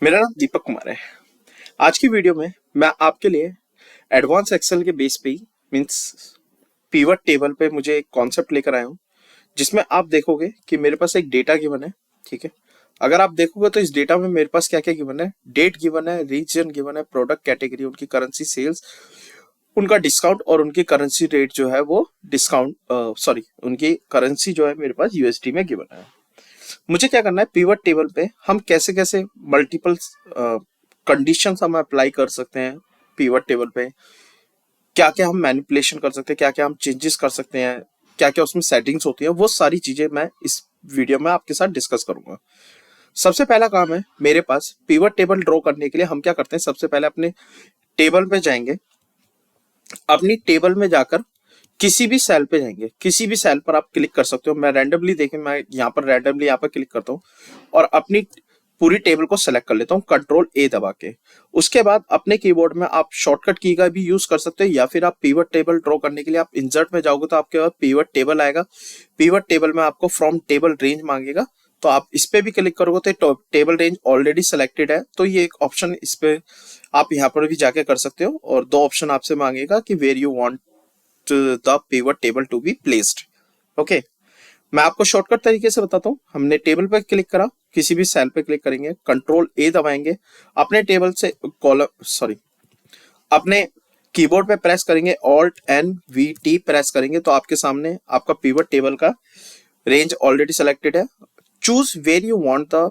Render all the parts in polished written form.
मेरा नाम दीपक कुमार है। आज की वीडियो में मैं आपके लिए एडवांस एक्सेल के बेस पे ही मींस पिवट टेबल पे मुझे एक कॉन्सेप्ट लेकर आया हूँ, जिसमें आप देखोगे कि मेरे पास एक डेटा गिवन है। ठीक है, अगर आप देखोगे तो इस डेटा में मेरे पास क्या क्या गिवन है, डेट गिवन है, रीजन गिवन है, प्रोडक्ट कैटेगरी, उनकी करेंसी, सेल्स, उनका डिस्काउंट और उनकी करेंसी रेट जो है वो डिस्काउंट सॉरी उनकी करेंसी जो है मेरे पास यूएसडी में गिवन है। मुझे क्या करना है, पिवट टेबल पे हम कैसे कैसे मल्टीपल कंडीशंस हम अप्लाई कर सकते हैं पिवट टेबल पे, क्या क्या हम मैनिपुलेशन कर सकते हैं, क्या क्या हम चेंजेस कर सकते हैं, क्या क्या उसमें सेटिंग्स होती है, वो सारी चीजें मैं इस वीडियो में आपके साथ डिस्कस करूंगा। सबसे पहला काम है मेरे पास पिवट टेबल ड्रॉ करने के लिए हम क्या करते हैं, सबसे पहले अपने टेबल पे जाएंगे। अपनी टेबल में जाकर किसी भी सेल पे जाएंगे, किसी भी सेल पर आप क्लिक कर सकते हो। मैं रैंडमली देखें, मैं यहाँ पर रैंडमली यहाँ पर क्लिक करता हूँ और अपनी पूरी टेबल को सेलेक्ट कर लेता हूँ कंट्रोल ए दबा के। उसके बाद अपने कीबोर्ड में आप शॉर्टकट की का भी यूज कर सकते हो, या फिर आप पिवट टेबल ड्रॉ करने के लिए आप इंसर्ट में जाओगे तो आपके पास पिवट टेबल आएगा। पिवट टेबल में आपको फ्रॉम टेबल रेंज मांगेगा, तो आप इस पे भी क्लिक करोगे तो टेबल रेंज ऑलरेडी सेलेक्टेड है, तो ये एक ऑप्शन इस पे आप यहाँ पर भी जाके कर सकते हो। और दो ऑप्शन आपसे मांगेगा कि where you want the pivot table to be placed. Okay, मैं आपको शॉर्टकट तरीके से बताता हूँ। हमने टेबल पर क्लिक करा, किसी भी सेल पे क्लिक करेंगे, कंट्रोल ए दबाएंगे, अपने टेबल से कॉलम अपने कीबोर्ड पे प्रेस करेंगे, Alt N V T press करेंगे, तो आपके सामने आपका पिवट टेबल का रेंज ऑलरेडी सेलेक्टेड है। Choose where you want the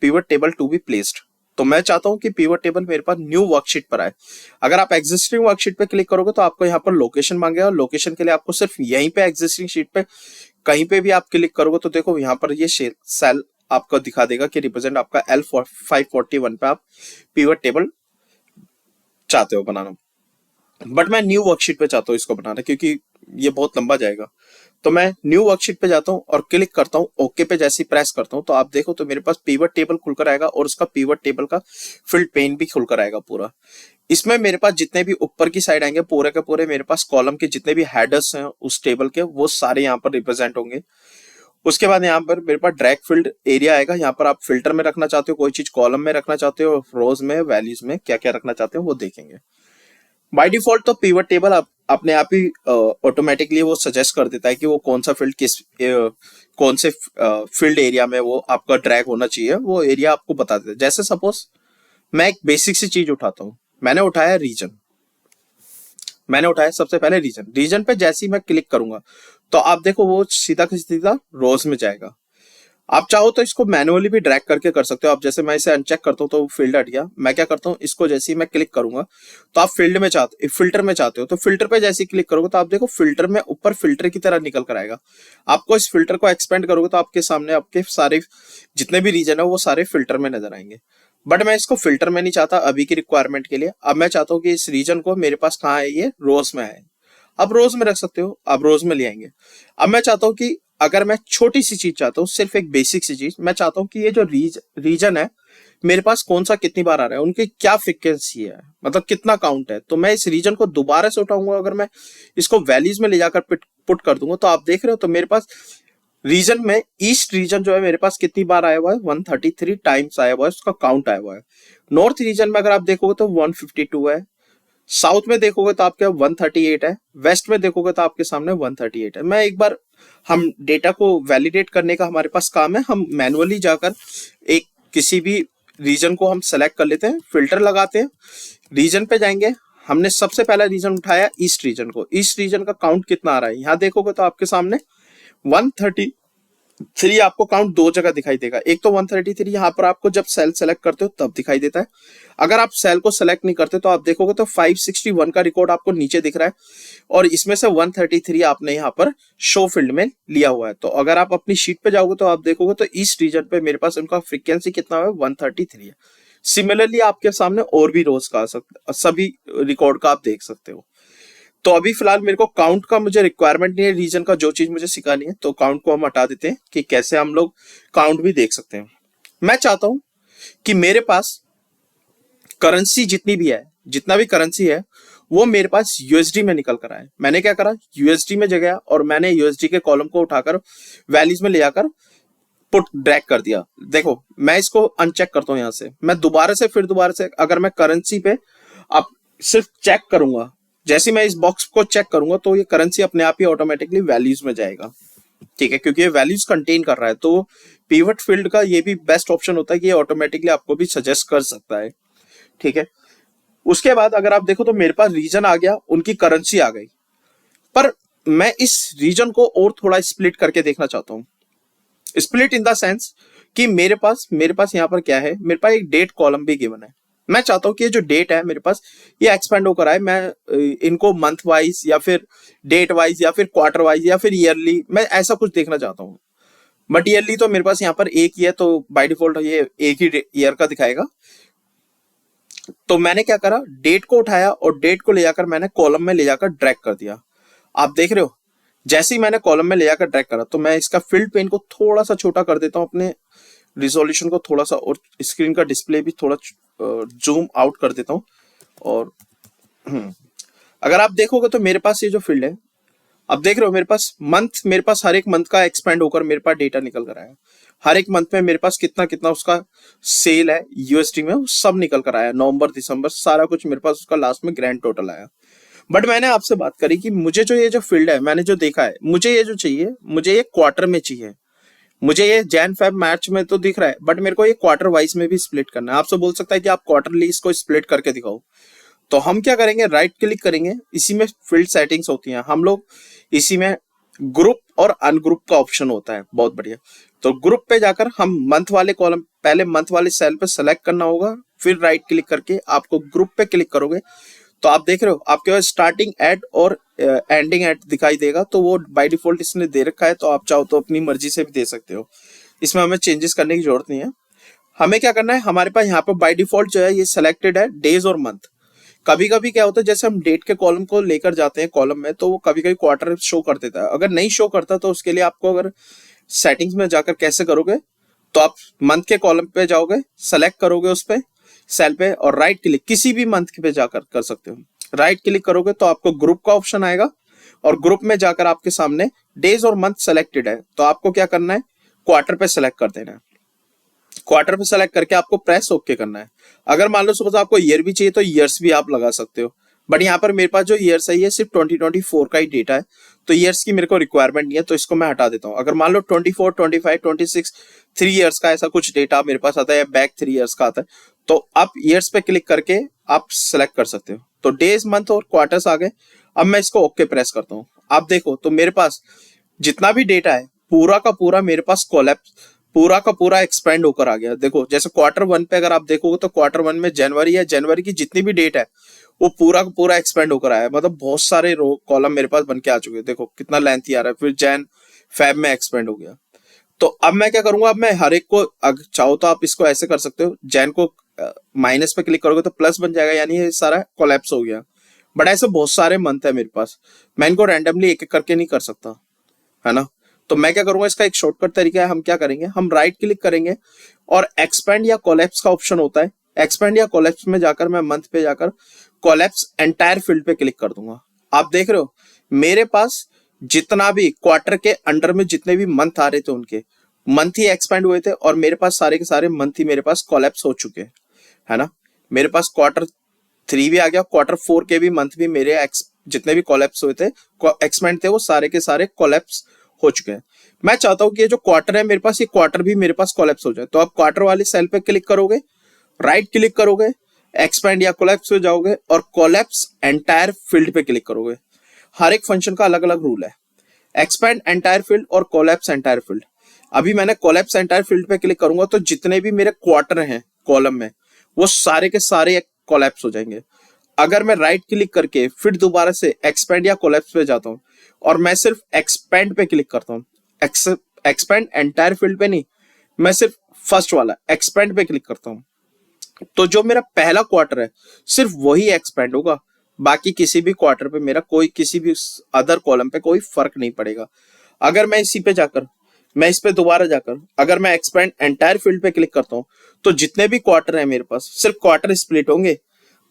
pivot table to be placed. तो मैं चाहता हूं कि पिवट टेबल मेरे पास न्यू वर्कशीट पर आए। अगर आप एग्जिस्टिंग वर्कशीट पे क्लिक करोगे तो आपको यहाँ पर लोकेशन मांगेगा, और लोकेशन के लिए आपको सिर्फ यहीं पे एग्जिस्टिंग शीट पे कहीं पे भी आप क्लिक करोगे तो देखो यहाँ पर ये सेल आपको दिखा देगा कि रिप्रेजेंट आपका L541 पे आप पिवट टेबल चाहते हो बनाना। बट मैं न्यू वर्कशीट पे चाहता हूँ इसको बनाना, क्योंकि ये बहुत लंबा जाएगा। तो मैं न्यू वर्कशीट पे जाता हूँ और क्लिक करता हूँ, ओके पे जैसे ही प्रेस करता हूँ तो आप देखो तो मेरे पास पिवट टेबल खुलकर आएगा और उसका पिवट टेबल का फिल्ड पेन भी खुलकर आएगा पूरा। इसमें मेरे पास जितने भी ऊपर की साइड आएंगे पूरे के पूरे मेरे पास कॉलम के जितने भी हेडर्स हैं उस टेबल के, वो सारे यहाँ पर रिप्रेजेंट होंगे। उसके बाद यहाँ पर मेरे पास ड्रैग फील्ड एरिया आएगा। यहाँ पर आप फिल्टर में रखना चाहते हो, कोई चीज कॉलम में रखना चाहते हो, रोज में, वैल्यूज में क्या क्या रखना चाहते हो वो देखेंगे। बाय डिफॉल्ट तो पिवट टेबल अपने आप ही ऑटोमेटिकली वो सजेस्ट कर देता है कि वो कौन सा फील्ड कौन से फील्ड एरिया में वो आपका ड्रैग होना चाहिए, वो एरिया आपको बता देता है। जैसे सपोज मैं एक बेसिक सी चीज उठाता हूँ, मैंने उठाया रीजन, मैंने उठाया सबसे पहले रीजन। रीजन पे जैसे ही मैं क्लिक करूंगा तो आप देखो वो सीधा का सीधा रोज में जाएगा। आप चाहो तो इसको मैनुअली भी ड्रैग करके कर सकते हो। आप जैसे मैं इसे अनचेक करता हूँ तो फील्ड हट गया। मैं क्या करता हूँ, इसको जैसे ही मैं क्लिक करूंगा तो आप फील्ड में चाहते, फिल्टर में चाहते हो तो फिल्टर पे जैसे ही क्लिक करोगे तो आप देखो फिल्टर में ऊपर फिल्टर की तरह निकल कर आएगा। आपको इस फिल्टर को एक्सपेंड करोगे तो आपके सामने आपके सारे जितने भी रीजन है वो सारे फिल्टर में नजर आएंगे। बट मैं इसको फिल्टर में नहीं चाहता अभी की रिक्वायरमेंट के लिए। अब मैं चाहता हूँ कि इस रीजन को मेरे पास कहाँ है, ये रोज में है। अब रोज में रख सकते हो, आप रोज में ले आएंगे। अब मैं चाहता हूँ कि अगर मैं छोटी सी चीज चाहता हूँ, सिर्फ एक बेसिक सी चीज, मैं चाहता हूँ कि ये जो रीजन है मेरे पास कौन सा कितनी बार आ रहा है, उनकी क्या फ्रिक्वेंसी है, मतलब कितना काउंट है। तो मैं इस रीजन को दोबारा से उठाऊंगा, अगर मैं इसको वैल्यूज में ले जाकर पुट कर दूंगा तो आप देख रहे हो तो मेरे पास रीजन में ईस्ट रीजन जो है मेरे पास कितनी बार आया हुआ है, 133 टाइम्स आया हुआ है, उसका काउंट आया हुआ है। नॉर्थ रीजन में अगर आप देखोगे तो 152 है, साउथ में देखोगे तो आपके 138 है, वेस्ट में देखोगे तो आपके सामने 138 है। मैं एक बार, हम डेटा को वैलिडेट करने का हमारे पास काम है, हम मैनुअली जाकर एक किसी भी रीजन को हम सेलेक्ट कर लेते हैं, फिल्टर लगाते हैं, रीजन पे जाएंगे। हमने सबसे पहला रीजन उठाया ईस्ट रीजन को, ईस्ट रीजन का काउंट कितना आ रहा है यहाँ देखोगे तो आपके सामने 133 आपको काउंट दो जगह दिखाई देगा। एक तो 133 यहाँ पर आपको जब सेल सेलेक्ट करते हो तब दिखाई देता है। अगर आप सेल को सेलेक्ट नहीं करते तो आप देखोगे तो 561 का रिकॉर्ड आपको नीचे दिख रहा है, और इसमें से 133 आपने यहाँ पर शो फील्ड में लिया हुआ है। तो अगर आप अपनी शीट पे जाओगे तो आप देखोगे तो ईस्ट रीजन पे मेरे पास उनका फ्रीक्वेंसी कितना है, 133 है। सिमिलरली आपके सामने और भी रोज का आ सकता, सभी रिकॉर्ड का आप देख सकते हो। तो अभी फिलहाल मेरे को काउंट का मुझे रिक्वायरमेंट नहीं है, रीजन का जो चीज मुझे सिखानी है, तो काउंट को हम हटा देते हैं कि कैसे हम लोग काउंट भी देख सकते हैं। मैं चाहता हूं कि मेरे पास करेंसी जितनी भी है, जितना भी करेंसी है वो मेरे पास यूएसडी में निकल कर आए। मैंने क्या करा, यूएसडी में जगह और मैंने यूएसडी के कॉलम को उठाकर वैल्यूज में ले जाकर पुट ड्रैग कर दिया। देखो मैं इसको अनचेक करता हूं, यहां से मैं दोबारा से अगर मैं करेंसी पे अब सिर्फ चेक करूंगा, जैसे मैं इस बॉक्स को चेक करूंगा तो ये करेंसी अपने आप ही ऑटोमेटिकली वैल्यूज में जाएगा, ठीक है, क्योंकि ये वैल्यूज कंटेन कर रहा है। तो पिवट फील्ड का ये भी बेस्ट ऑप्शन होता है कि ये ऑटोमेटिकली आपको भी सजेस्ट कर सकता है, ठीक है। उसके बाद अगर आप देखो तो मेरे पास रीजन आ गया, उनकी करेंसी आ गई, पर मैं इस रीजन को और थोड़ा स्प्लिट करके देखना चाहता हूँ। स्प्लिट इन द सेंस कि मेरे पास यहाँ पर क्या है, मेरे पास एक डेट कॉलम भी गिवन है। मैं चाहता हूँ कि ये जो डेट है मेरे पास ये एक्सपेंड होकर आए, मैं इनको मंथ वाइज या फिर डेट वाइज या फिर क्वार्टर वाइज या फिर ईयरली, मैं ऐसा कुछ देखना चाहता हूँ। बट ईयरली तो मेरे पास यहाँ पर एक ही है, तो बाय डिफॉल्ट ये एक ही ईयर का दिखाएगा। तो मैंने क्या करा, डेट को उठाया और डेट को ले जाकर मैंने कॉलम में ले जाकर ड्रैग कर दिया। आप देख रहे हो, जैसे ही मैंने कॉलम में ले जाकर ड्रैग करा तो मैं इसका फिल्ड पेन को थोड़ा सा छोटा कर देता हूं, अपने रिजोल्यूशन को थोड़ा सा, और स्क्रीन का डिस्प्ले भी थोड़ा जूम आउट कर देता हूं। और अगर आप देखोगे तो मेरे पास ये जो फील्ड है, आप देख रहे हो मेरे पास हर एक मंथ का एक्सपेंड होकर मेरे पास डेटा निकल कर आया। हर एक मंथ में मेरे पास कितना कितना उसका सेल है यूएसडी में, वो सब निकल कर आया। नवंबर दिसंबर सारा कुछ मेरे पास उसका लास्ट में ग्रैंड टोटल आया। बट मैंने आपसे बात करी कि मुझे जो ये जो फील्ड है, मैंने जो देखा है, मुझे ये जो चाहिए, मुझे ये क्वार्टर में चाहिए। मुझे ये जैन फेब मार्च में तो दिख रहा है, बट मेरे को ये क्वार्टर वाइज में भी स्प्लिट करना है। आपसे बोल सकता है कि आप क्वार्टरली इसको स्प्लिट करके दिखाओ। तो हम क्या करेंगे, राइट क्लिक करेंगे, इसी में फील्ड सेटिंग्स होती हैं, हम लोग इसी में ग्रुप और अनग्रुप का ऑप्शन होता है, बहुत बढ़िया। तो ग्रुप पे जाकर हम मंथ वाले कॉलम, पहले मंथ वाले सेल पे सेलेक्ट करना होगा, फिर राइट क्लिक करके आपको ग्रुप पे क्लिक करोगे तो आप देख रहे हो आपके पास स्टार्टिंग एड और एंडिंग एड दिखाई देगा। तो वो बाय डिफॉल्ट इसने दे रखा है, तो आप चाहो तो अपनी मर्जी से भी दे सकते हो, इसमें हमें चेंजेस करने की जरूरत नहीं है। हमें क्या करना है, हमारे पास यहाँ पर बाय डिफॉल्ट जो है ये सिलेक्टेड है डेज और मंथ। कभी कभी क्या होता है, जैसे हम डेट के कॉलम को लेकर जाते हैं कॉलम में, तो वो कभी कभी क्वार्टर शो कर देता है। अगर नहीं शो करता तो उसके लिए आपको अगर सेटिंग्स में जाकर कैसे करोगे, तो आप मंथ के कॉलम पे जाओगे, सेलेक्ट करोगे उस पे सेल पे और राइट क्लिक, किसी भी मंथ पे जाकर कर सकते हो। राइट क्लिक करोगे तो आपको ग्रुप का ऑप्शन आएगा और ग्रुप में जाकर आपके सामने डेज और मंथ सेलेक्टेड है, तो आपको क्या करना है, क्वार्टर पे सेलेक्ट कर देना है। क्वार्टर पे सेलेक्ट करके आपको प्रेस ओके करना है। अगर मान लो सपोज आपको ईयर भी चाहिए तो ईयर्स भी आप लगा सकते हो, बट यहाँ पर मेरे पास जो ईयर्स है ये सिर्फ 2024 का ही डेटा है, तो ईयर्स की मेरे को रिक्वायरमेंट नहीं है, तो इसको मैं हटा देता हूँ। अगर मान लो 24, 25, 26 3 ईयर्स का ऐसा कुछ डेटा मेरे पास आता है, या बैक 3 ईयर्स का आता है, तो आप ईयर्स पे क्लिक करके आप सेलेक्ट कर सकते हो। तो डेज, मंथ और क्वार्टर्स आ गए। अब मैं इसको ओके प्रेस करता हूँ। आप देखो तो मेरे पास जितना भी डेटा है पूरा का पूरा मेरे पास कोलैप्स, पूरा का पूरा एक्सपेंड होकर आ गया। देखो जैसे क्वार्टर वन पे अगर आप देखोगे तो क्वार्टर वन में जनवरी है, जनवरी की जितनी भी डेट है वो पूरा का पूरा एक्सपेंड होकर आया है। मतलब बहुत सारे रो कॉलम मेरे पास बन के आ चुके हैं। देखो कितना लेंथी आ रहा है। फिर जैन फेब में एक्सपेंड हो गया। तो अब मैं क्या करूंगा, अब मैं हर एक को, अगर चाहो तो आप इसको ऐसे कर सकते हो, जैन को माइनस पे क्लिक करोगे तो प्लस बन जाएगा, यानी ये सारा कोलैप्स हो गया। बट ऐसे बहुत सारे मंथ है मेरे पास, मैं इनको रैंडमली एक एक करके नहीं कर सकता, है ना। तो मैं क्या करूंगा, इसका एक शॉर्टकट तरीका है, हम क्या करेंगे, हम राइट क्लिक करेंगे और एक्सपेंड या कोलैप्स का ऑप्शन होता है। एक्सपेंड या कोलैप्स में जाकर मैं मंथ पे जाकर कोलैप्स एंटायर फील्ड पे क्लिक कर दूंगा। आप देख रहे हो मेरे पास जितना भी क्वार्टर के अंडर में जितने भी मंथ आ रहे थे उनके मंथ ही एक्सपेंड हुए थे, और मेरे पास सारे के सारे मंथ ही मेरे पास कोलैप्स हो चुके हैं, है ना। मेरे पास क्वार्टर 3 भी आ गया, क्वार्टर 4 के भी मंथ भी मेरे जितने भी कोलैप्स हुए थे, एक्सपेंड थे, वो सारे के सारे कोलैप्स हो चुके हैं। मैं चाहता हूं कि ये जो क्वार्टर है मेरे पास, ये क्वार्टर भी मेरे पास कोलैप्स हो जाए। तो आप क्वार्टर वाले सेल पे क्लिक करोगे, राइट क्लिक करोगे, एक्सपेंड या कोलैप्स हो जाओगे और कोलैप्स एंटायर फील्ड पे क्लिक करोगे। हर एक फंक्शन का अलग अलग रूल है, एक्सपेंड एंटायर फील्ड और कोलैप्स एंटायर फील्ड। अभी मैंने कोलैप्स एंटायर फील्ड पे क्लिक करूंगा तो जितने भी मेरे क्वार्टर हैं कॉलम में वो सारे के सारे कोलैप्स हो जाएंगे। अगर मैं राइट क्लिक करके फिर दोबारा से एक्सपेंड या कोलैप्स पे जाता हूं और मैं सिर्फ एक्सपेंड पे क्लिक करता हूं, एक्सपेंड एंटायर फील्ड पे नहीं, मैं सिर्फ फर्स्ट वाला एक्सपेंड पे क्लिक करता हूं, तो जो मेरा पहला क्वार्टर है सिर्फ वही एक्सपेंड होगा, बाकी किसी भी क्वार्टर पे मेरा कोई किसी भी अदर कॉलम पे कोई फर्क नहीं पड़ेगा। अगर मैं इसी पे जाकर, मैं इस पे दोबारा जाकर अगर मैं एक्सपेंड एंटायर फील्ड पे क्लिक करता हूं तो जितने भी क्वार्टर है मेरे पास सिर्फ क्वार्टर स्प्लिट होंगे,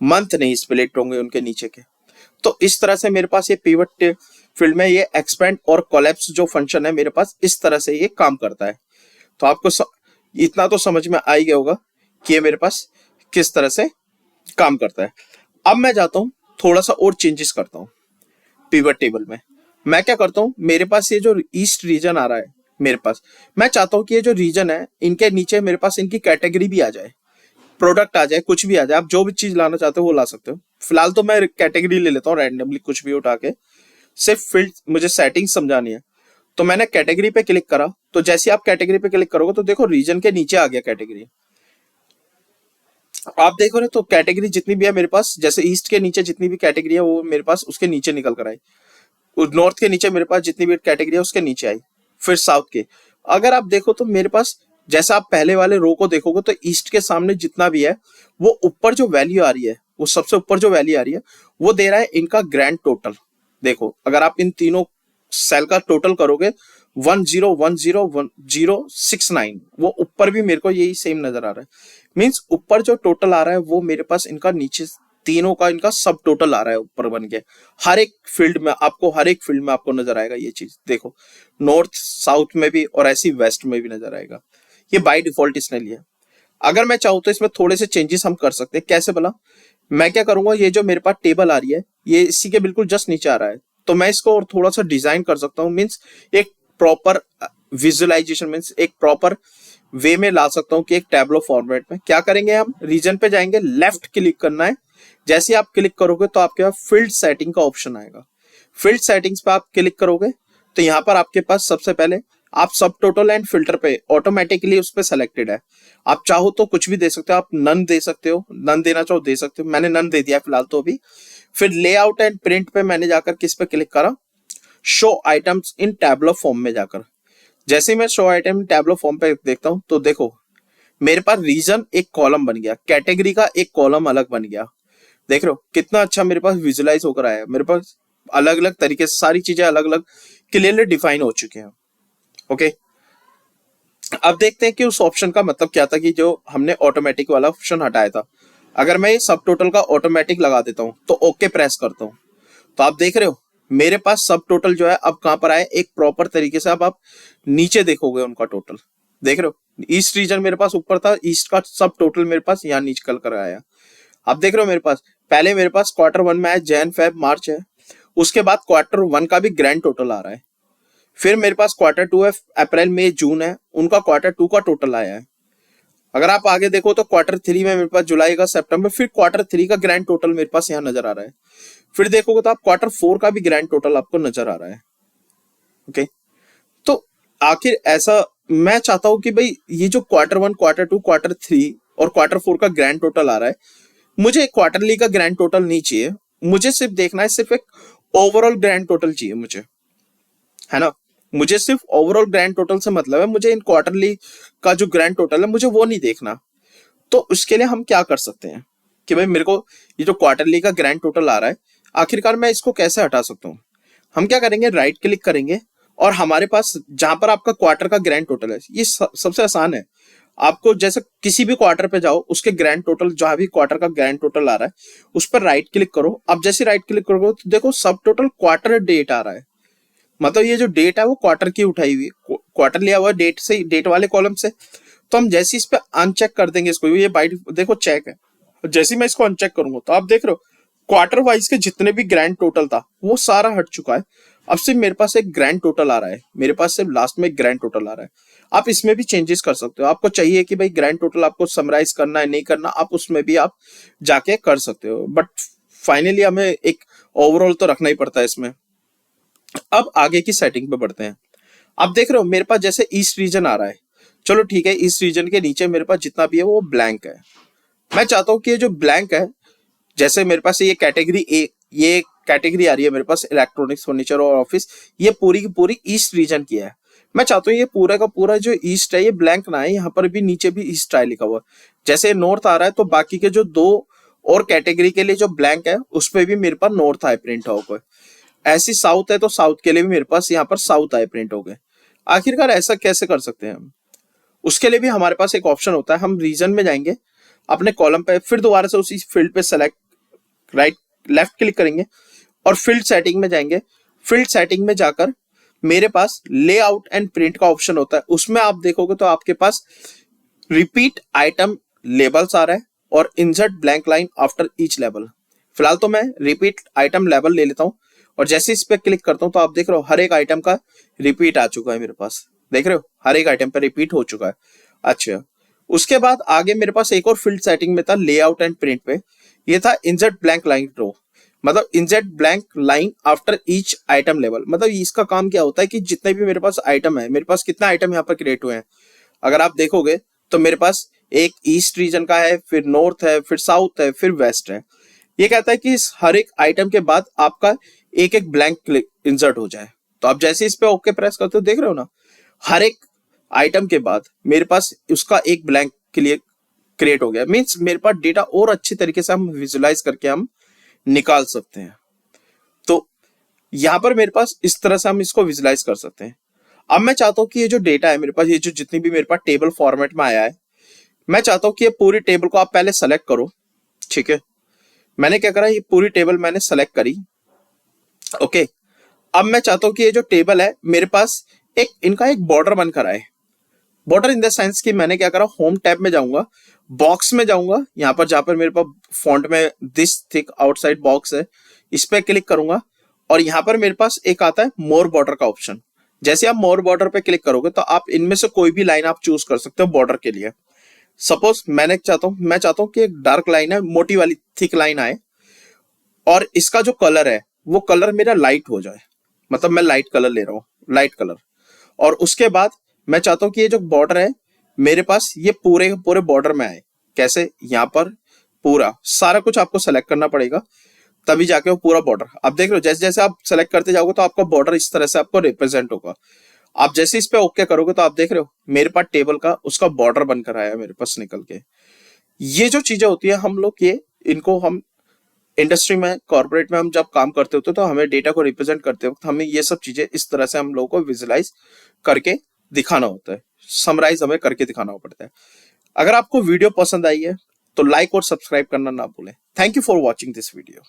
मंथ नहीं स्प्लिट होंगे उनके नीचे के। तो इस तरह से मेरे पास ये पिवट फील्ड में ये एक्सपेंड और कोलैप्स जो फंक्शन है मेरे पास, इस तरह से ये काम करता है। तो आपको इतना तो समझ में आ ही गया होगा कि ये मेरे पास किस तरह से काम करता है। अब मैं जाता हूँ थोड़ा सा और चेंजेस करता हूँ पिवट टेबल में। मैं क्या करता हूँ, मेरे पास ये जो ईस्ट रीजन आ रहा है मेरे पास, मैं चाहता हूँ कि ये जो रीजन है इनके नीचे मेरे पास इनकी कैटेगरी भी आ जाए, प्रोडक्ट आ जाए, कुछ भी आ जाए। आप जो भी चीज लाना चाहते हो वो ला सकते हो। फिलहाल तो मैं कैटेगरी ले लेता हूँ रैंडमली कुछ भी उठा के, सिर्फ फील्ड मुझे सेटिंग समझानी है। तो मैंने कैटेगरी पे क्लिक करा, तो जैसे आप कैटेगरी पे क्लिक करोगे तो देखो रीजन के नीचे आ गया कैटेगरी। आप देखो ना, तो कैटेगरी जितनी भी है मेरे पास, जैसे ईस्ट के नीचे जितनी भी कैटेगरी है वो मेरे पास उसके नीचे निकल कर आई, नॉर्थ के नीचे मेरे पास जितनी भी कैटेगरी है उसके नीचे आई, फिर साउथ के। अगर आप देखो तो मेरे पास, जैसा आप पहले वाले रो को देखोगे तो ईस्ट के सामने जितना भी है वो ऊपर जो वैल्यू आ रही है, वो सबसे ऊपर जो वैल्यू आ रही है वो दे रहा है इनका ग्रैंड टोटल। देखो अगर आप इन तीनों सेल का टोटल करोगे 10101069, वो ऊपर भी मेरे को यही सेम नजर आ रहा है। मींस ऊपर जो टोटल आ रहा है वो मेरे पास इनका नीचे तीनों का इनका सब टोटल आ रहा है ऊपर बन के। हर एक फील्ड में आपको नजर आएगा ये चीज। देखो नॉर्थ साउथ में भी और ऐसी वेस्ट में भी नजर आएगा। ये बाय डिफॉल्ट इसने लिया। अगर मैं चाहूँ तो इसमें थोड़े से चेंजेस हम कर सकते हैं। कैसे भला? मैं क्या करूंगा, ये जो मेरे पास टेबल आ रही है ये इसी के बिल्कुल जस्ट नीचे आ रहा है, तो मैं इसको और थोड़ा सा डिजाइन कर सकता हूँ। मीन्स एक प्रॉपर विजुअलाइजेशन, मीन्स एक प्रॉपर वे में ला सकता हूँ कि एक टैब्लो फॉर्मेट में। क्या करेंगे, हम रीजन पे जाएंगे, लेफ्ट क्लिक करना है। जैसे आप क्लिक करोगे तो आपके पास फील्ड सेटिंग का ऑप्शन आएगा। फील्ड सेटिंग्स पे आप क्लिक करोगे तो यहाँ पर आपके पास सबसे पहले आप सब टोटल एंड फिल्टर पे ऑटोमेटिकली उस पर सेलेक्टेड है। आप चाहो तो कुछ भी दे सकते हो, आप नन दे सकते हो, नन देना चाहो दे सकते हो। मैंने नन दे दिया फिलहाल तो अभी। फिर लेआउट एंड प्रिंट पे मैंने जाकर किस पे क्लिक करा, show items in Tableau form में जाकर। जैसे ही मैं शो आइटम टैबलो फॉर्म पे देखता हूं तो देखो मेरे पास रीजन एक कॉलम बन गया, कैटेगरी का एक कॉलम अलग बन गया। देख रहे हो कितना अच्छा मेरे पास विजुलाइज होकर आया। मेरे पास अलग अलग तरीके से सारी चीजें अलग अलग क्लियरली डिफाइन हो चुके हैं। ओके, अब देखते हैं कि उस ऑप्शन का मतलब क्या था कि जो हमने ऑटोमेटिक वाला ऑप्शन हटाया था। अगर मैं सब टोटल का ऑटोमेटिक लगा देता हूं तो ओके प्रेस करता हूं तो आप देख रहे हो मेरे पास सब टोटल जो है अब कहां पर आए, एक प्रॉपर तरीके से। अब आप नीचे देखोगे उनका टोटल, देख रहे हो ईस्ट रीजन मेरे पास ऊपर था, ईस्ट का सब टोटल मेरे पास यहाँ नीचे कल कर आया। आप देख रहे हो मेरे पास पहले मेरे पास क्वार्टर वन में है जैन फेब मार्च है, उसके बाद क्वार्टर वन का भी ग्रैंड टोटल आ रहा है। फिर मेरे पास क्वार्टर टू है, अप्रैल मई जून है, उनका क्वार्टर टू का टोटल आया है। अगर आप आगे देखो तो क्वार्टर थ्री में मेरे पास जुलाई का सितंबर, फिर क्वार्टर थ्री का ग्रैंड टोटल मेरे पास यहाँ नजर आ रहा है। फिर देखोगे तो आप क्वार्टर फोर का भी ग्रैंड टोटल आपको नजर आ रहा है। ओके, तो आखिर ऐसा मैं चाहता हूं कि भाई ये जो quarter one, quarter two, quarter three और क्वार्टर फोर का ग्रैंड टोटल आ रहा है, मुझे क्वार्टरली का ग्रैंड टोटल नहीं चाहिए। मुझे सिर्फ देखना है, सिर्फ एक ओवरऑल ग्रैंड टोटल चाहिए मुझे, है ना। मुझे सिर्फ ओवरऑल ग्रैंड टोटल से मतलब है, मुझे इन क्वार्टरली का जो ग्रैंड टोटल है मुझे वो नहीं देखना। तो उसके लिए हम क्या कर सकते हैं कि भाई मेरे को ये जो क्वार्टरली का ग्रैंड टोटल आ रहा है आखिरकार मैं इसको कैसे हटा सकता हूँ। हम क्या करेंगे, राइट क्लिक करेंगे और हमारे पास जहां पर आपका क्वार्टर का ग्रैंड टोटल है, ये सबसे आसान है। आपको जैसे किसी भी क्वार्टर पे जाओ, उसके ग्रैंड टोटल जहां भी क्वार्टर का ग्रैंड टोटल आ रहा है उस पर राइट क्लिक करो। अब जैसे राइट क्लिक करोगे तो देखो सब टोटल क्वार्टर डेट आ रहा है। मतलब ये जो डेट है वो क्वार्टर की उठाई हुई, क्वार्टर लिया हुआ डेट से, डेट वाले कॉलम से। तो हम जैसे इस पे अनचेक कर देंगे इसको, ये बाइट देखो चेक है, जैसे मैं इसको अनचेक करूंगा तो आप देख रहे हो क्वार्टर वाइज के जितने भी ग्रैंड टोटल था वो सारा हट चुका है। अब सिर्फ मेरे पास एक ग्रैंड टोटल आ रहा है, मेरे पास सिर्फ लास्ट में एक ग्रैंड टोटल आ रहा है। आप इसमें भी चेंजेस कर सकते हो, आपको चाहिए कि भाई ग्रैंड टोटल आपको समराइज करना है नहीं करना, आप उसमें भी आप जाके कर सकते हो, बट फाइनली हमें एक ओवरऑल तो रखना ही पड़ता है इसमें। अब आगे की सेटिंग पे बढ़ते हैं। आप देख रहे हो मेरे पास जैसे ईस्ट रीजन आ रहा है, चलो ठीक है, ईस्ट रीजन के नीचे मेरे पास जितना भी है वो ब्लैंक है। मैं चाहता हूं कि ये जो ब्लैंक है, जैसे मेरे पास ये कैटेगरी ए, ये कैटेगरी आ रही है मेरे पास इलेक्ट्रॉनिक्स, फर्नीचर और ऑफिस, ये पूरी की पूरी ईस्ट रीजन की है। मैं चाहता हूँ ये पूरा का पूरा जो ईस्ट है ये ब्लैंक ना है, यहाँ पर भी नीचे भी ईस्ट आए लिखा हुआ। जैसे नॉर्थ आ रहा है तो बाकी के जो दो और कैटेगरी के लिए जो ब्लैंक है उस पर भी मेरे पास नॉर्थ आए प्रिंट हो गए। ऐसी साउथ है तो साउथ के लिए भी मेरे पास यहाँ पर साउथ आए प्रिंट हो गए। आखिरकार ऐसा कैसे कर सकते हैं हम? उसके लिए भी हमारे पास एक ऑप्शन होता है, हम रीजन में जाएंगे अपने कॉलम पे, फिर दोबारा से उसी फील्ड पे सेलेक्ट राइट लेफ्ट क्लिक करेंगे और फील्ड सेटिंग में जाएंगे। फील्ड सेटिंग में जाकर मेरे पास लेआउट एंड प्रिंट का ऑप्शन होता है। उसमें आप देखोगे तो आपके पास रिपीट आइटम लेबल्स आ रहा है और insert blank line after each label. फिलहाल तो मैं रिपीट आइटम लेबल ले लेता हूं और जैसे इस पे क्लिक करता हूं तो आप देख रहे हो हर एक आइटम का रिपीट आ चुका है मेरे पास। देख रहे हो हर एक आइटम पे रिपीट हो चुका है। अच्छा, उसके बाद आगे मेरे पास एक और फील्ड सेटिंग में था लेआउट एंड प्रिंट पे, ये था इंसर्ट ब्लैंक लाइन रो, मतलब insert blank line after each item level. मतलब इसका काम क्या होता है कि जितने भी मेरे पास आइटम है, मेरे पास कितना आइटम यहाँ पर क्रिएट हुए हैं अगर आप देखोगे तो मेरे पास एक ईस्ट रीजन का है, फिर नॉर्थ है, फिर साउथ है, फिर वेस्ट है। ये कहता है कि इस हर एक आइटम के बाद आपका एक एक ब्लैंक इंसर्ट हो जाए। तो आप जैसे इस पे ओके प्रेस करते हो देख रहे हो ना, हर एक आइटम के बाद मेरे पास उसका एक ब्लैंक क्रिएट हो गया। मींस मेरे पास डेटा और अच्छी तरीके से हम विजुलाइज करके हम निकाल सकते हैं। तो यहां पर मेरे पास इस तरह से हम इसको विजुलाइज कर सकते हैं। अब मैं चाहता हूं कि ये जो डेटा है मेरे पास, ये जो जितनी भी मेरे पास टेबल फॉर्मेट में आया है, मैं चाहता हूं कि ये पूरी टेबल को आप पहले सेलेक्ट करो। ठीक है, मैंने क्या करा, ये पूरी टेबल मैंने सेलेक्ट करी। ओके, अब मैं चाहता हूं कि ये जो टेबल है मेरे पास एक इनका एक बॉर्डर बनकर आए। बॉर्डर इन द सेंस कि मैंने क्या करा, होम टैब में जाऊंगा, बॉक्स में जाऊंगा, यहाँ पर जहां पर मेरे पास फॉन्ट में दिस थिक आउटसाइड बॉक्स है, इस पे क्लिक करूंगा और यहाँ पर मेरे पास एक आता है मोर बॉर्डर का ऑप्शन। जैसे आप मोर बॉर्डर पे क्लिक करोगे तो आप इनमें से कोई भी लाइन आप चूज कर सकते हो बॉर्डर के लिए। सपोज मैं चाहता हूं कि एक डार्क लाइन है, मोटी वाली थिक लाइन आए और इसका जो कलर है वो कलर मेरा लाइट हो जाए, मतलब मैं लाइट कलर ले रहा हूँ, लाइट कलर। और उसके बाद मैं चाहता हूं कि ये जो बॉर्डर है मेरे पास ये पूरे पूरे बॉर्डर में आए। कैसे, यहाँ पर पूरा सारा कुछ आपको सेलेक्ट करना पड़ेगा तभी जाके वो पूरा बॉर्डर। आप देख रहे हो जैसे जैसे आप सेलेक्ट करते जाओगे तो आपका बॉर्डर इस तरह से आपको रिप्रेजेंट होगा। आप जैसे इस पे ओके करोगे तो आप देख रहे हो मेरे पास टेबल का उसका बॉर्डर बनकर आया मेरे पास निकल के। ये जो चीजें होती है हम लोग ये इनको हम इंडस्ट्री में, कॉर्पोरेट में हम जब काम करते होते तो हमें डेटा को रिप्रेजेंट करते वक्त हमें ये सब चीजें इस तरह से हम लोगों को विजुलाइज करके दिखाना होता है, समराइज हमें करके दिखाना पड़ता है। अगर आपको वीडियो पसंद आई है तो लाइक और सब्सक्राइब करना ना भूलें। Thank you for watching this video.